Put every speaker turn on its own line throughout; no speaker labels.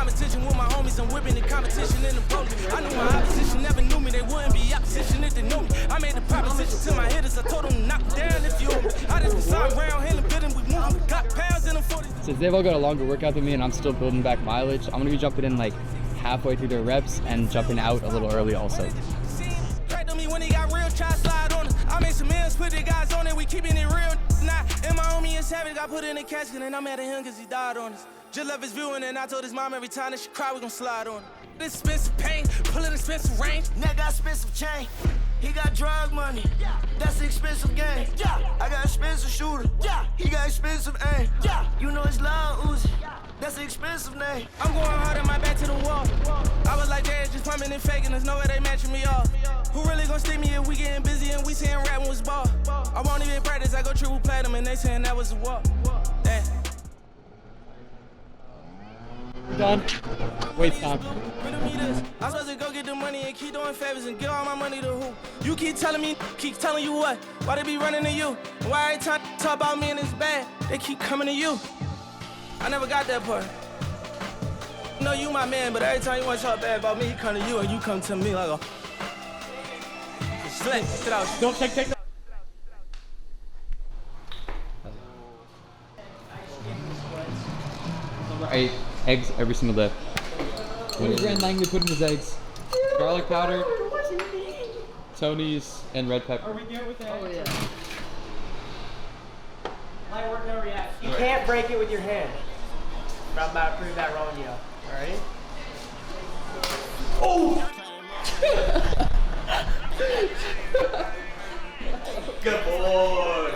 competition with my homies. I'm whipping the competition in the boat. I knew my opposition never knew me. They wouldn't be opposition if they knew me. I made the proposition to my hitters. I told them to knock down if you owe me. I just was side round, handling bidding. We moving. Got pounds in them 40.
Since they've all got a longer workout than me and I'm still building back mileage, I'm gonna be jumping in like halfway through their reps and jumping out a little early also.
When he got real, try slide on us. I made some meals, put the guys on it. We keeping it real. Nah, and my homie is savage. Got put in a casket and I'm mad at him cause he died on us. Just love his view and I told his mom every time that she cry, we gon' slide on it. This expensive pain, pulling expensive range. Neck got expensive chain. He got drug money. That's an expensive game. I got expensive shooter. He got expensive aim. You know it's loud Uzi. That's an expensive name. I'm going hard and my back to the wall. I was like, they're just pumping and faking. There's no way they matching me off. Who really gon' stick me if we getting busy and we saying rapping was ball? I won't even practice. I go triple platinum and they saying that was a walk. Damn.
Done. Wait, stop.
I'm supposed to go get the money and keep doing favors and give all my money to who? You keep telling me, keep telling you what? Why they be running to you? Why every time they talk about me and it's bad, they keep coming to you? I never got that part. You know you my man, but every time you want to talk bad about me, he come to you and you come to me like a... Sit out.
Don't take that. I eat eggs every single day. What does Grand Langley put in his eggs? Garlic powder, Tony's, and red pepper.
Are we good with that? Oh, yeah. Light work, no reaction. You can't break it with your hand. I'm about to prove that wrong, yo. Alright? Oh!
Good boy.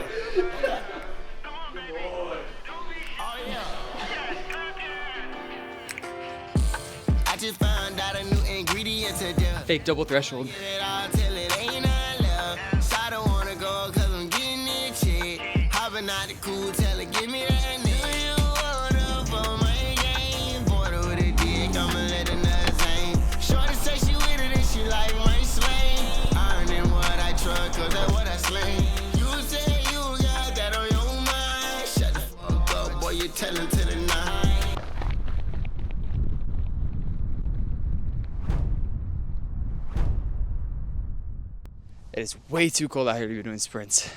I just found out a new ingredient to do.
Fake double threshold.
I don't wanna go cause I'm getting it shit. Hopping out the cool, tell her give me that nigga. You order for my game. Border with a dick, I'ma let the nuts hang. Shorty say she with it and she like my slang. Ironing what I truck cause that's what I slang. You say you got that on your mind. Shut the fuck up, boy, you telling to the nine.
It is way too cold out here to be doing sprints.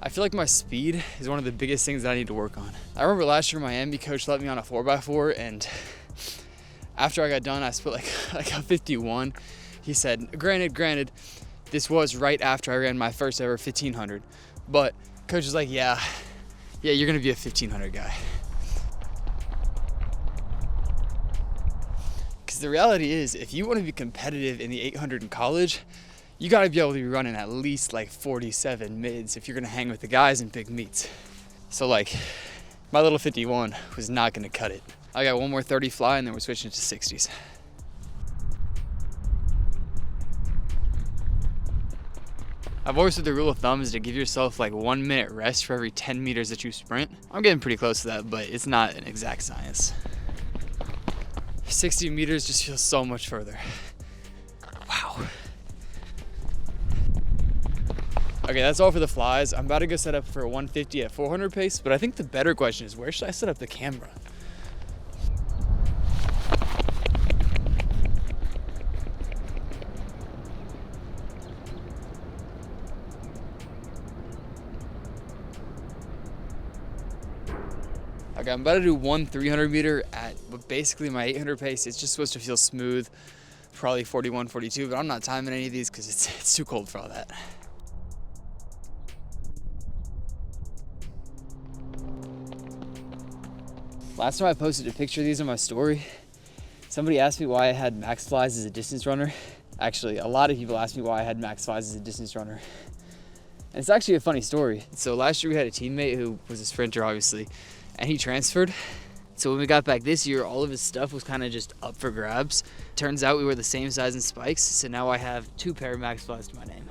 I feel like my speed is one of the biggest things that I need to work on. I remember last year Miami coach let me on a 4x4 and after I got done I split like a 51. He said, granted, this was right after I ran my first ever 1500, but coach was like, yeah, you're gonna be a 1500 guy. The reality is, if you want to be competitive in the 800 in college, you got to be able to be running at least like 47 mids if you're going to hang with the guys in big meets. So like, my little 51 was not going to cut it. I got one more 30 fly and then we're switching to 60s. I've always said the rule of thumb is to give yourself like 1 minute rest for every 10 meters that you sprint. I'm getting pretty close to that, but it's not an exact science. 60 meters just feels so much further. Wow. Okay, that's all for the flies. I'm about to go set up for a 150 at 400 pace, but I think the better question is, where should I set up the camera? Okay, I'm about to do one 300 meter at basically my 800 pace. It's just supposed to feel smooth, probably 41, 42, but I'm not timing any of these because it's too cold for all that. Last time I posted a picture of these on my story, somebody asked me why I had max flies as a distance runner. Actually, a lot of people asked me why I had max flies as a distance runner. And it's actually a funny story. So last year we had a teammate who was a sprinter, obviously, and he transferred. So when we got back this year, all of his stuff was kind of just up for grabs. Turns out we were the same size in spikes, so now I have 2 pair of max flies to my name.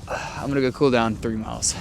I'm gonna go cool down 3 miles.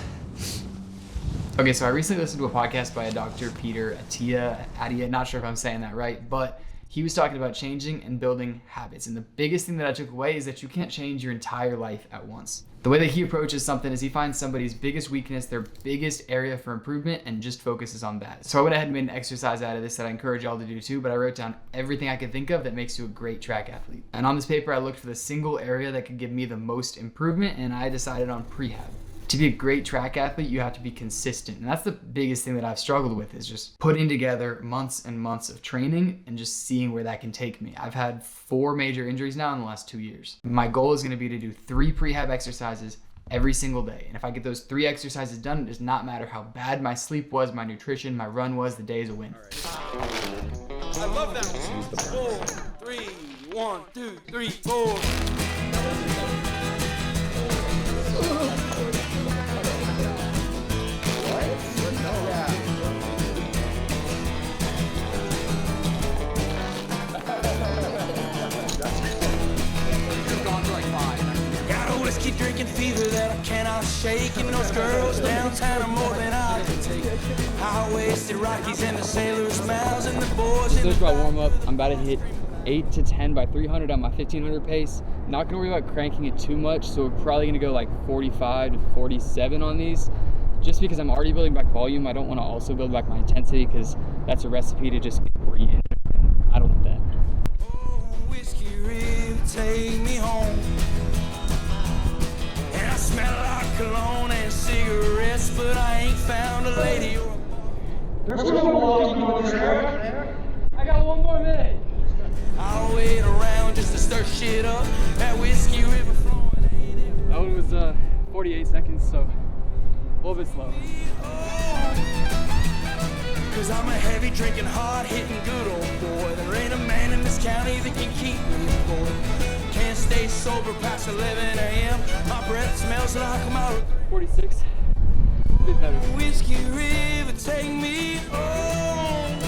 Okay, so I recently listened to a podcast by a Dr. Peter Attia, not sure if I'm saying that right, but He was talking about changing and building habits. And the biggest thing that I took away is that you can't change your entire life at once. The way that he approaches something is he finds somebody's biggest weakness, their biggest area for improvement, and just focuses on that. So I went ahead and made an exercise out of this that I encourage y'all to do too, but I wrote down everything I could think of that makes you a great track athlete. And on this paper, I looked for the single area that could give me the most improvement, and I decided on prehab. To be a great track athlete, you have to be consistent. And that's the biggest thing that I've struggled with, is just putting together months and months of training and just seeing where that can take me. I've had 4 major injuries now in the last 2 years. My goal is gonna be to do 3 prehab exercises every single day. And if I get those 3 exercises done, it does not matter how bad my sleep was, my nutrition, my run was, the day is a win.
I love that. 4, 3, 1, 2, 3, 4. Whiskey drinking fever that I cannot shake, and those girls downtown are more than I can take. High-waisted Rockies and the sailors' mouths and the boys.
This is my warm-up. I'm about to hit 8 to 10 by 300 on my 1500 pace. Not gonna worry about cranking it too much, so we're probably gonna go like 45 to 47 on these. Just because I'm already building back volume, I don't want to also build back my intensity, because that's a recipe to just get re-injured, and I don't want that.
Oh, whiskey river, take me home. And I smell like cologne and cigarettes, but I ain't found a lady or a
There's no walking over there. I got 1 more minute.
I'll wait around just to stir shit up. That whiskey river flowing, ain't it?
That one was 48 seconds, so a little bit slow.
Cause I'm a heavy drinking, hard hitting good old boy. There ain't a man in this county that can keep me employed. Can't stay sober past 11 a.m. My breath smells like my
46. A bit better.
Whiskey river, take me home.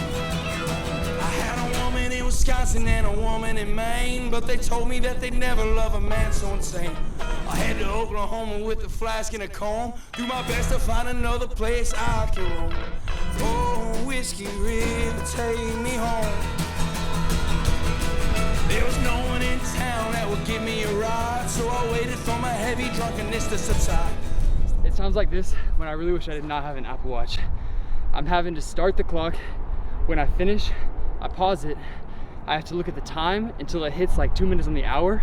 I had a woman in Wisconsin and a woman in Maine, but they told me that they'd never love a man so insane. I head to Oklahoma with a flask and a comb, do my best to find another place I can roam. Oh, whiskey river, take me home. There was no one in town that would give me a ride, so I waited for my heavy drunkenness to subside.
It sounds like this when I really wish I did not have an Apple Watch. I'm having to start the clock. When I finish, I pause it. I have to look at the time until it hits like 2 minutes on the hour.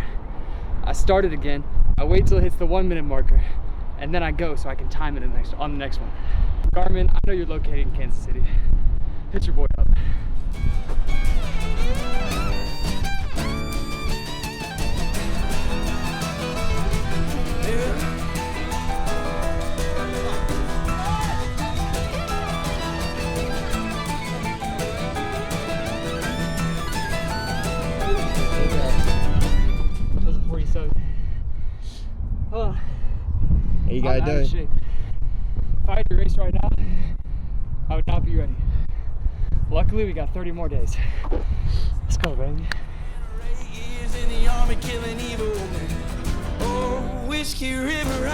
I start it again. I wait till it hits the 1 minute marker, and then I go so I can time it on the next one. Garmin, I know you're located in Kansas City. Hit your boy up. Those are 47. Oh,
You gotta do it.
Shape. If I had to race right now, I would not be ready. Luckily, we got 30 more days. Let's go, baby.
8 years in the army killing evil men. Oh, whiskey river,